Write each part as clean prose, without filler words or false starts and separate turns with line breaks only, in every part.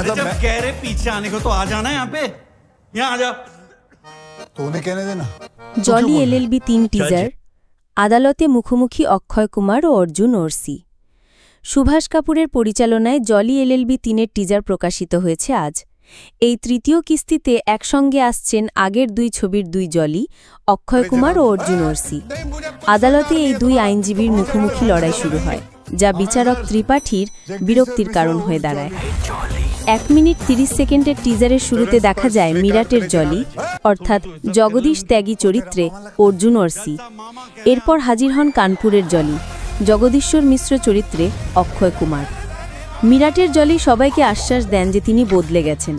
जब कह रहे पीछे आने को तो आ जाना यहाँ पे, यहाँ आ जा।
तो उन्हें कहने देना।
জলি এলএলবি ৩ টিজার আদালতে মুখোমুখি অক্ষয় কুমার ও অর্জুন ওরসি। সুভাষ কাপুরের পরিচালনায় জলি এলএলবি ৩-এর টিজার প্রকাশিত হয়েছে আজ। এই তৃতীয় কিস্তিতে একসঙ্গে আসছেন আগের দুই ছবির দুই জলি, অক্ষয় কুমার ও অর্জুন ওরসি। আদালতে এই দুই আইনজীবীর মুখোমুখি লড়াই শুরু হয়, যা বিচারক ত্রিপাঠীর বিরক্তির কারণ হয়ে দাঁড়ায়। ১ মিনিট ৩০ সেকেন্ডের টিজারের শুরুতে দেখা যায় মিরাটের জলি অর্থাৎ জগদীশ ত্যাগী চরিত্রে অর্জুন ওরসি। এরপর হাজির হন কানপুরের জলি, জগদীশ্বর মিশ্র চরিত্রে অক্ষয় কুমার। মিরাটের জলি সবাইকে আশ্বাস দেন যে তিনি বদলে গেছেন,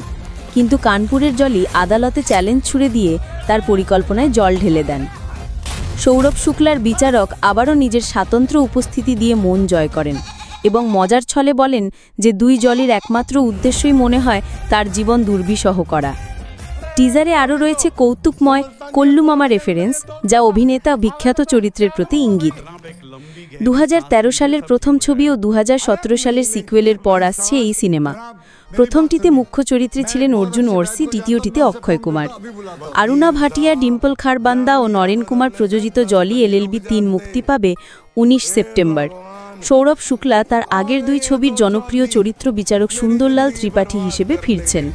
কিন্তু কানপুরের জলি আদালতে চ্যালেঞ্জ ছুড়ে দিয়ে তার পরিকল্পনায় জল ঢেলে দেন। সৌরভ শুক্লার বিচারক আবারও নিজের স্বাতন্ত্র্য উপস্থিতি দিয়ে মন জয় করেন এবং মজার ছলে বলেন যে দুই জলির একমাত্র উদ্দেশ্যই মনে হয় তার জীবন দুর্বিষহ করা। টিজারে আরও রয়েছে কৌতুকময় কল্লু মামা রেফারেন্স, যা অভিনেতা বিখ্যাত চরিত্রের প্রতি ইঙ্গিত। ২০১৩ সালের প্রথম ছবি ও ২০১৭ সালের সিকুয়েলের পর আসছে এই সিনেমা। প্রথমটিতে মুখ্য চরিত্রে ছিলেন অর্জুন ওরসি, দ্বিতীয়টিতে অক্ষয় কুমার। অরুণা ভাটিয়া, ডিম্পল খারবান্দা ও নরেন কুমার প্রযোজিত জলি এলএলবি ৩ মুক্তি পাবে ১৯ সেপ্টেম্বর। সৌরভ শুক্লা তার আগের দুই ছবির জনপ্রিয় চরিত্র বিচারক সুন্দরলাল ত্রিপাঠী হিসেবে ফিরছেন।